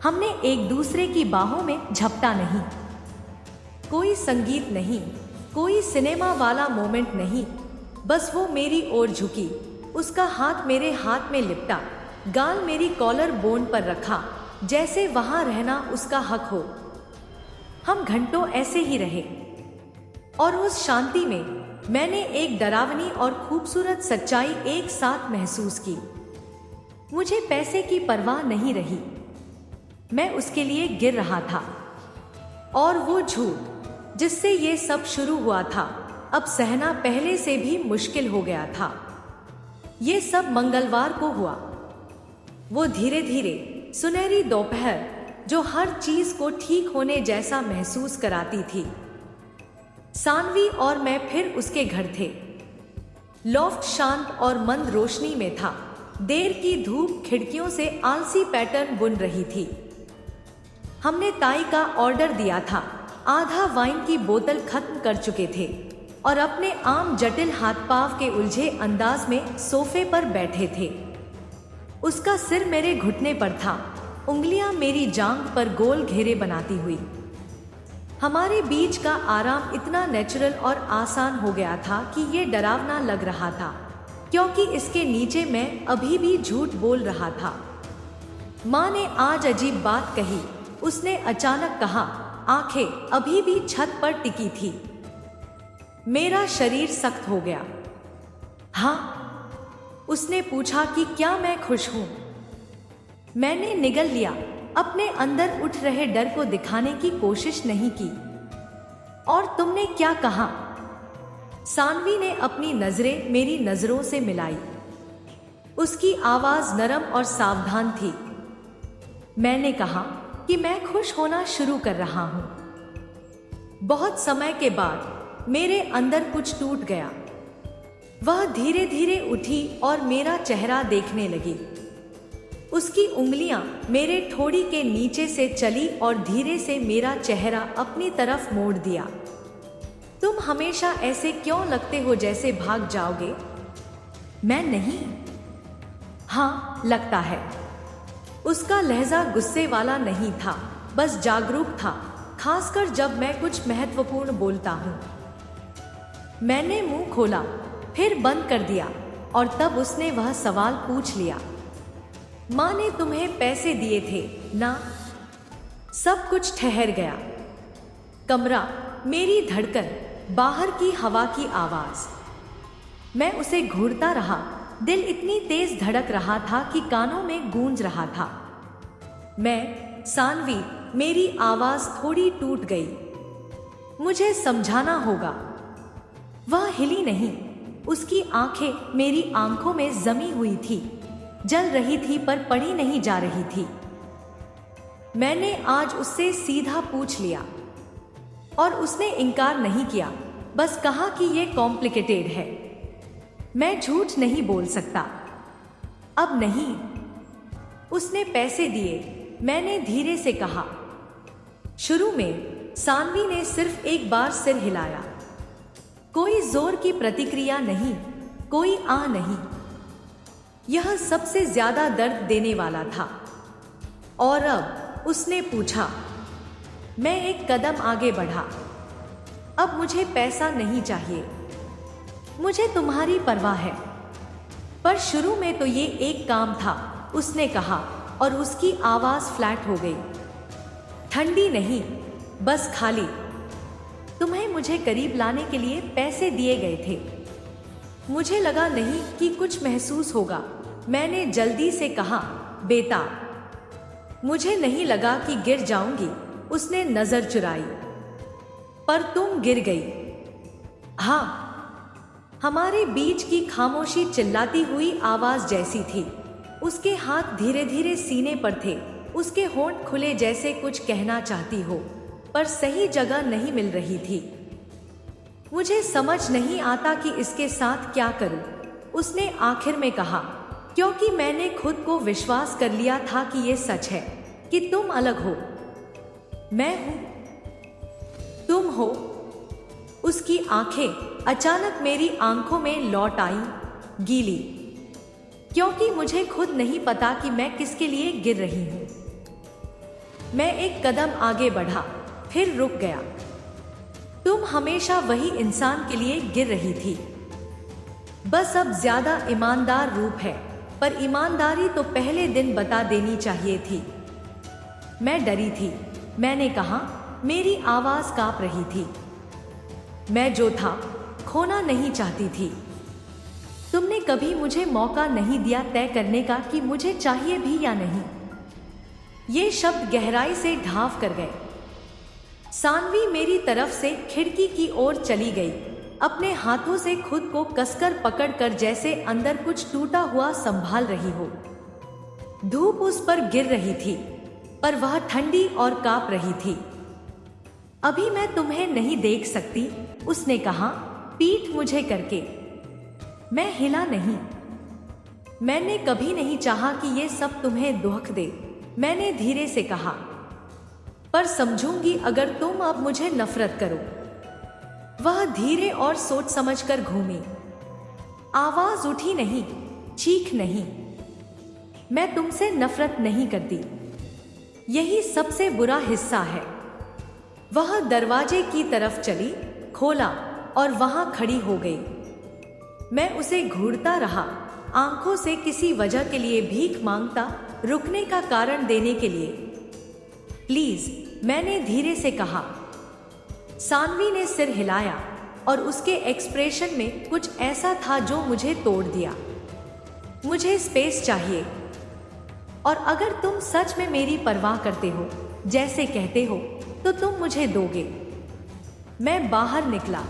हमने एक दूसरे की बाहों में झपटा नहीं। कोई संगीत नहीं, कोई सिनेमा वाला मोमेंट नहीं, बस वो मेरी ओर झुकी, उसका हाथ मेरे हाथ में लिपटा, गाल मेरी कॉलर बोन पर रखा, जैसे वहां रहना उसका हक हो। हम घंटों ऐसे ही रहे और उस शांति में मैंने एक डरावनी और खूबसूरत सच्चाई एक साथ महसूस की। मुझे पैसे की परवाह नहीं रही। मैं उसके लिए गिर रहा था और वो झूठ जिससे ये सब शुरू हुआ था अब सहना पहले से भी मुश्किल हो गया था। ये सब मंगलवार को हुआ। वो धीरे धीरे सुनहरी दोपहर जो हर चीज को ठीक होने जैसा महसूस कराती थी। सानवी और मैं फिर उसके घर थे। लॉफ्ट शांत और मंद रोशनी में था। देर की धूप खिड़कियों से आलसी पैटर्न बुन रही थी। हमने ताई का ऑर्डर दिया था। आधा वाइन की बोतल खत्म कर चुके थे और अपने आम जटिल हाथ पांव के उलझे अंदाज में सोफे पर बैठे थे। उसका सिर मेरे घुटने पर था, उंगलियां मेरी जांघ पर गोल घेरे बनाती हुई। हमारे बीच का आराम इतना नेचुरल और आसान हो गया था कि ये डरावना लग रहा था, क्योंकि इसके नीचे मैं अभी भी झूठ बोल रहा था। माँ ने आज अजीब बात कही, उसने अचानक कहा। आंखें अभी भी छत पर टिकी थी। मेरा शरीर सख्त हो गया। हाँ, उसने पूछा कि क्या मैं खुश हूं। मैंने निगल लिया, अपने अंदर उठ रहे डर को दिखाने की कोशिश नहीं की। और तुमने क्या कहा? सानवी ने अपनी नजरें मेरी नजरों से मिलाई। उसकी आवाज नरम और सावधान थी। मैंने कहा कि मैं खुश होना शुरू कर रहा हूं। बहुत समय के बाद मेरे अंदर कुछ टूट गया। वह धीरे धीरे उठी और मेरा चेहरा देखने लगी। उसकी उंगलियां मेरे ठोड़ी के नीचे से चली और धीरे से मेरा चेहरा अपनी तरफ मोड़ दिया। तुम हमेशा ऐसे क्यों लगते हो जैसे भाग जाओगे? मैं नहीं। हाँ, लगता है। उसका लहजा गुस्से वाला नहीं था, बस जागरूक था, खासकर जब मैं कुछ महत्वपूर्ण बोलता हूं। मैंने मुंह खोला, फिर बंद कर दिया और तब उसने वह सवाल पूछ लिया। माँ ने तुम्हें पैसे दिए थे ना? सब कुछ ठहर गया। कमरा, मेरी धड़कन, बाहर की हवा की आवाज। मैं उसे घूरता रहा। दिल इतनी तेज धड़क रहा था कि कानों में गूंज रहा था। मैं, सानवी, मेरी आवाज थोड़ी टूट गई। मुझे समझाना होगा। वह हिली नहीं। उसकी आंखें मेरी आंखों में जमी हुई थी, जल रही थी पर पड़ी नहीं जा रही थी। मैंने आज उससे सीधा पूछ लिया और उसने इनकार नहीं किया, बस कहा कि यह कॉम्प्लिकेटेड है। मैं झूठ नहीं बोल सकता। अब नहीं। उसने पैसे दिए, मैंने धीरे से कहा। शुरू में सानवी ने सिर्फ एक बार सिर हिलाया। कोई जोर की प्रतिक्रिया नहीं, कोई आह नहीं। यह सबसे ज्यादा दर्द देने वाला था। और अब उसने पूछा। मैं एक कदम आगे बढ़ा। अब मुझे पैसा नहीं चाहिए, मुझे तुम्हारी परवाह है। पर शुरू में तो ये एक काम था, उसने कहा और उसकी आवाज फ्लैट हो गई। ठंडी नहीं, बस खाली। तुम्हें मुझे करीब लाने के लिए पैसे दिए गए थे। मुझे लगा नहीं कि कुछ महसूस होगा। मैंने जल्दी से कहा, बेटा, मुझे नहीं लगा कि गिर जाऊंगी। उसने नजर चुराई। पर तुम गिर गई। हाँ। हमारे बीच की खामोशी चिल्लाती हुई आवाज जैसी थी। उसके हाथ धीरे धीरे सीने पर थे, उसके होंठ खुले जैसे कुछ कहना चाहती हो, पर सही जगह नहीं मिल रही थी। मुझे समझ नहीं आता कि इसके साथ क्या करूं, उसने आखिर में कहा, क्योंकि मैंने खुद को विश्वास कर लिया था कि ये सच है कि तुम अलग हो। मैं हूं, तुम हो। उसकी आंखें अचानक मेरी आंखों में लौट आई, गीली, क्योंकि मुझे खुद नहीं पता कि मैं किसके लिए गिर रही हूं। मैं एक कदम आगे बढ़ा, फिर रुक गया। तुम हमेशा वही इंसान के लिए गिर रही थी, बस अब ज्यादा ईमानदार रूप है, पर ईमानदारी तो पहले दिन बता देनी चाहिए थी। मैं डरी थी, मैंने कहा, मेरी आवाज कांप रही थी। मैं जो था खोना नहीं चाहती थी। तुमने कभी मुझे मौका नहीं दिया तय करने का कि मुझे चाहिए भी या नहीं। ये शब्द गहराई से ढांव कर गए। सानवी मेरी तरफ से खिड़की की ओर चली गई, अपने हाथों से खुद को कसकर पकड़कर, जैसे अंदर कुछ टूटा हुआ संभाल रही हो। धूप उस पर गिर रही थी, पर वह ठंडी और कांप रही थी। अभी मैं तुम्हें नहीं देख सकती, उसने कहा, पीठ मुझे करके। मैं हिला नहीं। मैंने कभी नहीं चाहा कि ये सब तुम्हें दुख दे, मैंने धीरे से कहा, पर समझूंगी अगर तुम अब मुझे नफरत करो। वह धीरे और सोच समझकर घूमी। आवाज उठी नहीं, चीख नहीं। मैं तुमसे नफरत नहीं करती, यही सबसे बुरा हिस्सा है। वह दरवाजे की तरफ चली, खोला और वहां खड़ी हो गई। मैं उसे घूरता रहा, आंखों से किसी वजह के लिए भीख मांगता, रुकने का कारण देने के लिए। प्लीज, मैंने धीरे से कहा। सानवी ने सिर हिलाया और उसके एक्सप्रेशन में कुछ ऐसा था जो मुझे तोड़ दिया। मुझे स्पेस चाहिए, और अगर तुम सच में मेरी परवाह करते हो, जैसे कहते हो, तो तुम मुझे दोगे। मैं बाहर निकला।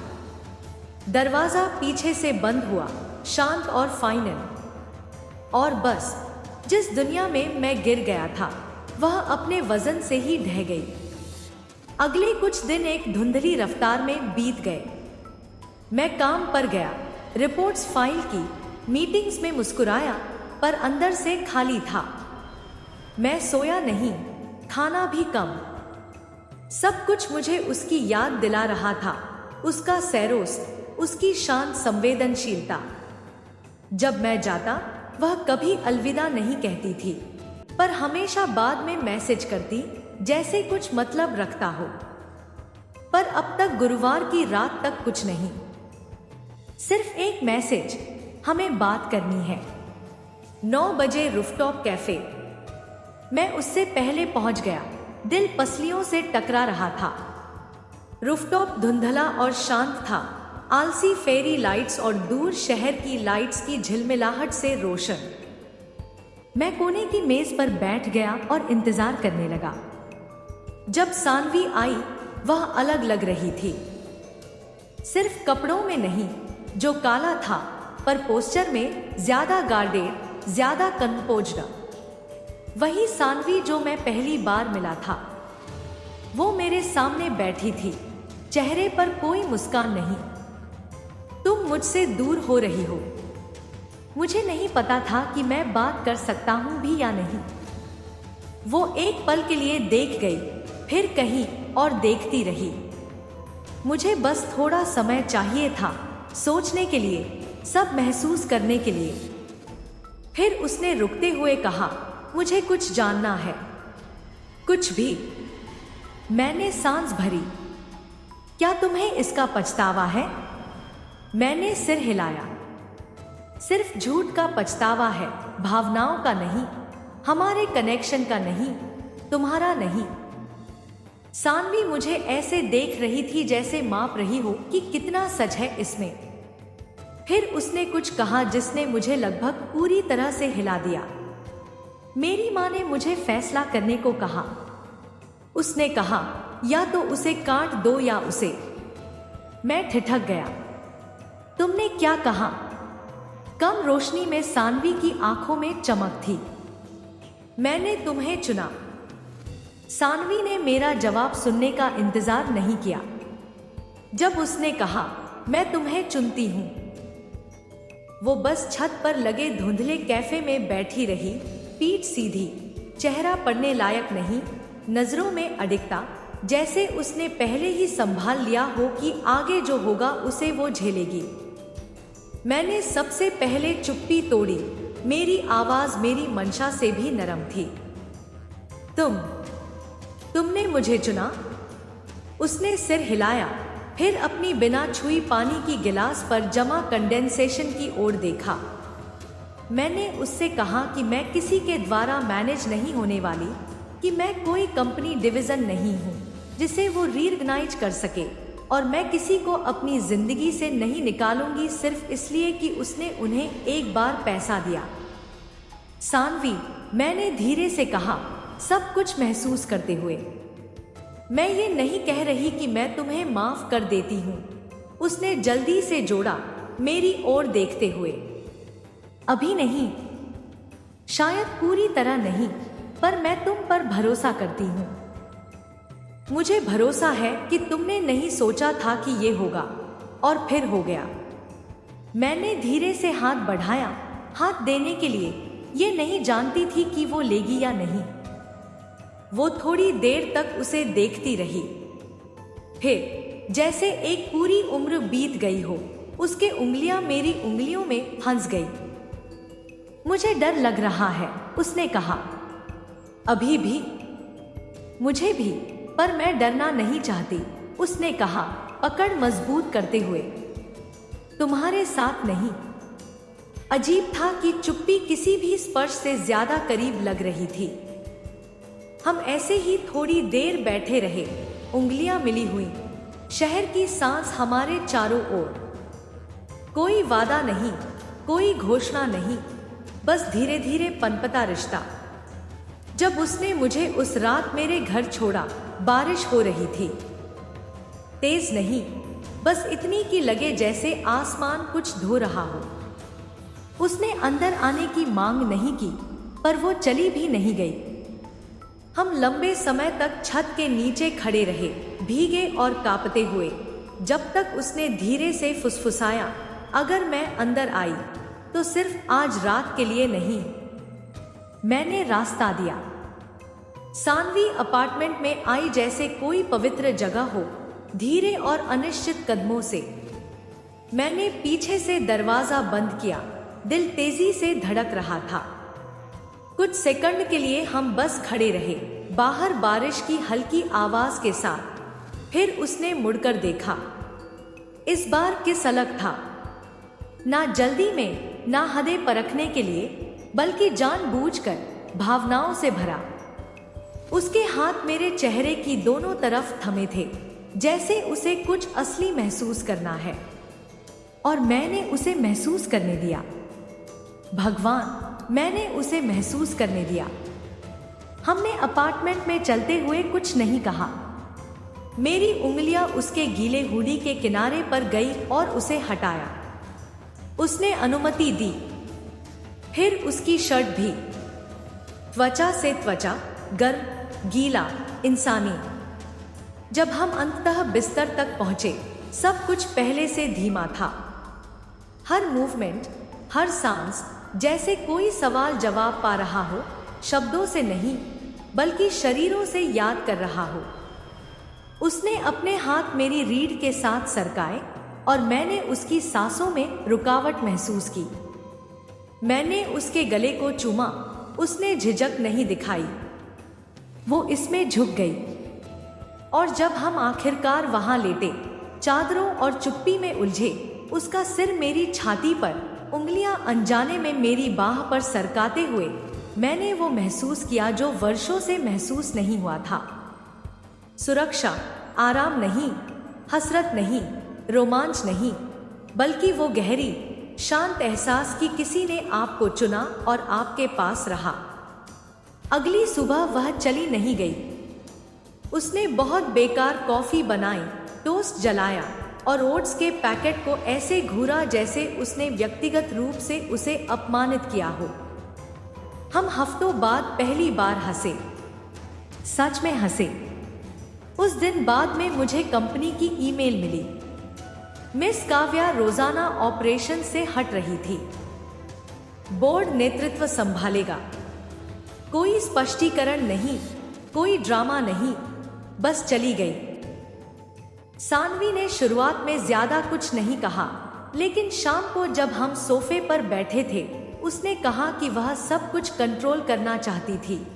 दरवाजा पीछे से बंद हुआ, शांत और फाइनल। और बस, जिस दुनिया में मैं गिर गया था, वह अपने वजन से ही ढह गई। अगले कुछ दिन एक धुंधली रफ्तार में बीत गए। मैं काम पर गया, रिपोर्ट्स फाइल की, मीटिंग्स में मुस्कुराया, पर अंदर से खाली था। मैं सोया नहीं, खाना भी कम। सब कुछ मुझे उसकी याद दिला रहा था, उसका सैरोस, उसकी शांत संवेदनशीलता। जब मैं जाता, वह कभी अलविदा नहीं कहती थी, पर हमेशा बाद में मैसेज करती, जैसे कुछ मतलब रखता हो। पर अब तक गुरुवार की रात तक कुछ नहीं, सिर्फ एक मैसेज, हमें बात करनी है। 9 बजे रूफटॉप कैफे। मैं उससे पहले पहुंच गया, दिल पसलियों से टकरा रहा था। रूफटॉप धुंधला और शांत था, आलसी फेरी लाइट्स और दूर शहर की लाइट्स की झिलमिलाहट से रोशन। मैं कोने की मेज पर बैठ गया और इंतजार करने लगा। जब सानवी आई, वह अलग लग रही थी, सिर्फ कपड़ों में नहीं, जो काला था, पर पोस्चर में ज्यादा गार्डेड, ज्यादा कंपोज्ड। वही सानवी जो मैं पहली बार मिला था। वो मेरे सामने बैठी थी, चेहरे पर कोई मुस्कान नहीं। तुम मुझसे दूर हो रही हो। मुझे नहीं पता था कि मैं बात कर सकता हूं भी या नहीं। वो एक पल के लिए देख गई, फिर कहीं और देखती रही। मुझे बस थोड़ा समय चाहिए था, सोचने के लिए, सब महसूस करने के लिए। फिर उसने रुकते हुए कहा, मुझे कुछ जानना है। कुछ भी? मैंने सांस भरी। क्या तुम्हें इसका पछतावा है? मैंने सिर हिलाया। सिर्फ झूठ का पछतावा है, भावनाओं का नहीं, हमारे कनेक्शन का नहीं, तुम्हारा नहीं। सानवी मुझे ऐसे देख रही थी जैसे माप रही हो कि कितना सच है इसमें। फिर उसने कुछ कहा जिसने मुझे लगभग पूरी तरह से हिला दिया। मेरी माँ ने मुझे फैसला करने को कहा। उसने कहा, या तो उसे काट दो या उसे। मैं ठिठक गया। तुमने क्या कहा? कम रोशनी में सानवी की आंखों में चमक थी। मैंने तुम्हें चुना। सानवी ने मेरा जवाब सुनने का इंतजार नहीं किया। जब उसने कहा, मैं तुम्हें चुनती हूँ। वो बस छत पर लगे धुंधले कैफे में बैठी रही, पीठ सीधी, चेहरा पढ़ने लायक नहीं, नजरों में अडिगता, जैसे उसने पहले ही संभाल लिया हो कि आगे जो होगा उसे वो झेलेगी। मैंने सबसे पहले चुप्पी तोड़ी। मेरी आवाज मेरी मंशा से भी नरम थी। तुमने मुझे चुना? उसने सिर हिलाया, फिर अपनी बिना छुई पानी की गिलास पर जमा कंडेंसेशन की ओर देखा। मैंने उससे कहा कि मैं किसी के द्वारा मैनेज नहीं होने वाली, कि मैं कोई कंपनी डिवीजन नहीं हूँ जिसे वो रीऑर्गेनाइज कर सके, और मैं किसी को अपनी जिंदगी से नहीं निकालूंगी सिर्फ इसलिए कि उसने उन्हें एक बार पैसा दिया। सानवी, मैंने धीरे से कहा, सब कुछ महसूस करते हुए। मैं ये नहीं कह रही कि मैं तुम्हें माफ कर देती हूँ, उसने जल्दी से जोड़ा, मेरी ओर देखते हुए। अभी नहीं, शायद पूरी तरह नहीं, पर मैं तुम पर भरोसा करती हूँ। मुझे भरोसा है कि तुमने नहीं सोचा था कि ये होगा, और फिर हो गया। मैंने धीरे से हाथ बढ़ाया, हाथ देने के लिए, ये नहीं जानती थी कि वो लेगी या नहीं। वो थोड़ी देर तक उसे देखती रही, फिर जैसे एक पूरी उम्र बीत गई हो, उसके उंगलियां मेरी उंगलियों में फंस गई। मुझे डर लग रहा है, उसने कहा। अभी भी? मुझे भी, पर मैं डरना नहीं चाहती, उसने कहा, पकड़ मजबूत करते हुए। तुम्हारे साथ नहीं। अजीब था कि चुप्पी किसी भी स्पर्श से ज्यादा करीब लग रही थी। हम ऐसे ही थोड़ी देर बैठे रहे, उंगलियां मिली हुई, शहर की सांस हमारे चारों ओर। कोई वादा नहीं, कोई घोषणा नहीं, बस धीरे धीरे पनपता रिश्ता। जब उसने मुझे उस रात मेरे घर छोड़ा, बारिश हो रही थी। तेज नहीं, बस इतनी कि लगे जैसे आसमान कुछ धो रहा हो। उसने अंदर आने की मांग नहीं की, पर वो चली भी नहीं गई। हम लंबे समय तक छत के नीचे खड़े रहे, भीगे और कांपते हुए, जब तक उसने धीरे से फुसफुसाया, अगर मैं अंदर आई तो सिर्फ आज रात के लिए नहीं। मैंने रास्ता दिया। सानवी अपार्टमेंट में आई जैसे कोई पवित्र जगह हो, धीरे और अनिश्चित कदमों से। मैंने पीछे से दरवाजा बंद किया, दिल तेजी से धड़क रहा था। कुछ सेकंड के लिए हम बस खड़े रहे, बाहर बारिश की हल्की आवाज के साथ। फिर उसने मुड़कर देखा। इस बार किस अलग था, ना जल्दी में, ना हदें परखने के लिए, बल्कि जानबूझकर, भावनाओं से भरा। उसके हाथ मेरे चेहरे की दोनों तरफ थमे थे, जैसे उसे कुछ असली महसूस करना है, और मैंने उसे महसूस करने दिया। भगवान, मैंने उसे महसूस करने दिया। हमने अपार्टमेंट में चलते हुए कुछ नहीं कहा। मेरी उंगलियां उसके गीले हुडी के किनारे पर गई और उसे हटाया। उसने अनुमति दी। फिर उसकी शर्ट भी, त्वचा से त्वचा, गर्म, गीला, इंसानी। जब हम अंततः बिस्तर तक पहुंचे, सब कुछ पहले से धीमा था। हर मूवमेंट, हर सांस, जैसे कोई सवाल जवाब पा रहा हो, शब्दों से नहीं, बल्कि शरीरों से याद कर रहा हो। उसने अपने हाथ मेरी रीढ़ के साथ सरकाए, और मैंने उसकी सांसों में रुकावट महसूस की। मैंने उसके गले को चूमा, उसने झिझक नहीं दिखाई। वो इसमें झुक गई। और जब हम आखिरकार वहां लेटे, चादरों और चुप्पी में उलझे, उसका सिर मेरी छाती पर, उंगलियां अनजाने में मेरी बाह पर सरकाते हुए, मैंने वो महसूस किया जो वर्षों से महसूस नहीं हुआ था। सुरक्षा, आराम नहीं, हसरत नहीं, रोमांच नहीं, बल्कि वो गहरी, शांत एहसास कि किसी ने आपको चुना और आपके पास रहा। अगली सुबह वह चली नहीं गई। उसने बहुत बेकार कॉफी बनाई, टोस्ट जलाया और ओट्स के पैकेट को ऐसे घूरा जैसे उसने व्यक्तिगत रूप से उसे अपमानित किया हो। हम हफ्तों बाद पहली बार हंसे, सच में हंसे। उस दिन बाद में मुझे कंपनी की ईमेल मिली। मिस काव्या रोजाना ऑपरेशन से हट रही थी। बोर्ड नेतृत्व संभालेगा। कोई स्पष्टीकरण नहीं, कोई ड्रामा नहीं, बस चली गई। सानवी ने शुरुआत में ज्यादा कुछ नहीं कहा, लेकिन शाम को जब हम सोफे पर बैठे थे, उसने कहा कि वह सब कुछ कंट्रोल करना चाहती थी,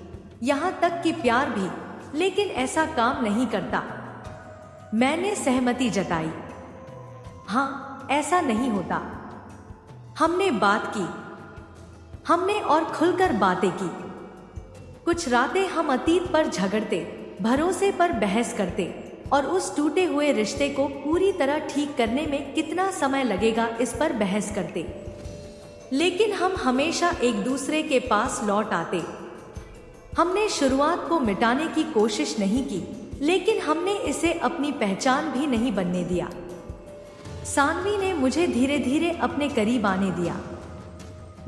यहाँ तक कि प्यार भी, लेकिन ऐसा काम नहीं करता। मैंने सहमति जताई। हाँ, ऐसा नहीं होता। हमने बात की, हमने और खुलकर बातें की। कुछ रातें हम अतीत पर झगड़ते, भरोसे पर बहस करते और उस टूटे हुए रिश्ते को पूरी तरह ठीक करने में कितना समय लगेगा इस पर बहस करते। लेकिन हम हमेशा एक दूसरे के पास लौट आते। हमने शुरुआत को मिटाने की कोशिश नहीं की, लेकिन हमने इसे अपनी पहचान भी नहीं बनने दिया। सानवी ने मुझे धीरे धीरे अपने करीब आने दिया।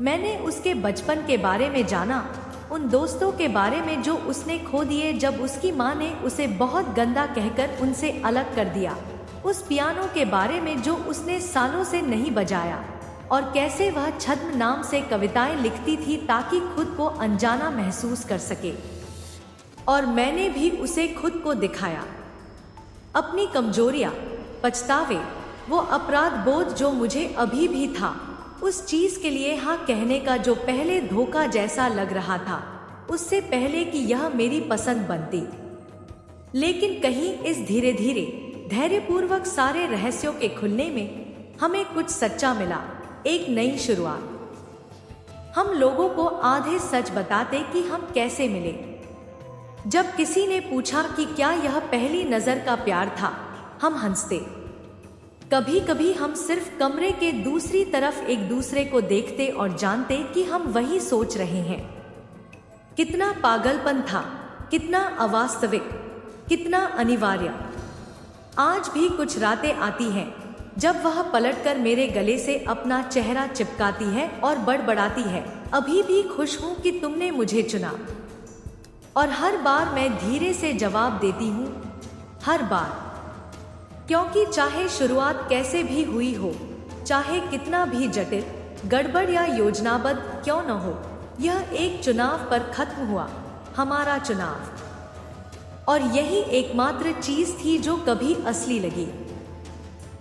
मैंने उसके बचपन के बारे में जाना, उन दोस्तों के बारे में जो उसने खो दिए जब उसकी माँ ने उसे बहुत गंदा कहकर उनसे अलग कर दिया, उस पियानो के बारे में जो उसने सालों से नहीं बजाया, और कैसे वह छद्म नाम से कविताएं लिखती थी ताकि खुद को अनजाना महसूस कर सके। और मैंने भी उसे खुद को दिखाया, अपनी कमजोरियां, पछतावे, वो अपराध बोध जो मुझे अभी भी था, उस चीज के लिए हाँ कहने का जो पहले धोखा जैसा लग रहा था, उससे पहले कि यह मेरी पसंद बनती। लेकिन कहीं इस धीरे धीरे धैर्यपूर्वक सारे रहस्यों के खुलने में हमें कुछ सच्चा मिला, एक नई शुरुआत। हम लोगों को आधे सच बताते कि हम कैसे मिले। जब किसी ने पूछा कि क्या यह पहली नजर का प्यार था, हम हंसते। कभी कभी हम सिर्फ कमरे के दूसरी तरफ एक दूसरे को देखते और जानते कि हम वही सोच रहे हैं। कितना पागलपन था, कितना अवास्तविक, कितना अनिवार्य। आज भी कुछ रातें आती हैं जब वह पलटकर मेरे गले से अपना चेहरा चिपकाती है और बड़बड़ाती है, अभी भी खुश हूं कि तुमने मुझे चुना। और हर बार मैं धीरे से जवाब देती हूं, हर बार। क्योंकि चाहे शुरुआत कैसे भी हुई हो, चाहे कितना भी जटिल, गड़बड़ या योजनाबद्ध क्यों न हो, यह एक चुनाव पर खत्म हुआ, हमारा चुनाव। और यही एकमात्र चीज थी जो कभी असली लगी।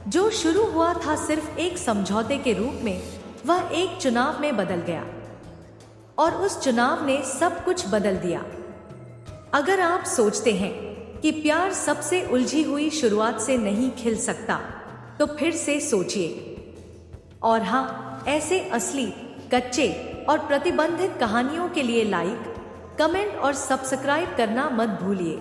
जो शुरू हुआ था सिर्फ एक समझौते के रूप में, वह एक चुनाव में बदल गया, और उस चुनाव ने सब कुछ बदल दिया। अगर आप सोचते हैं कि प्यार सबसे उलझी हुई शुरुआत से नहीं खिल सकता, तो फिर से सोचिए। और हाँ, ऐसे असली, कच्चे और प्रतिबंधित कहानियों के लिए लाइक, कमेंट और सब्सक्राइब करना मत भूलिए।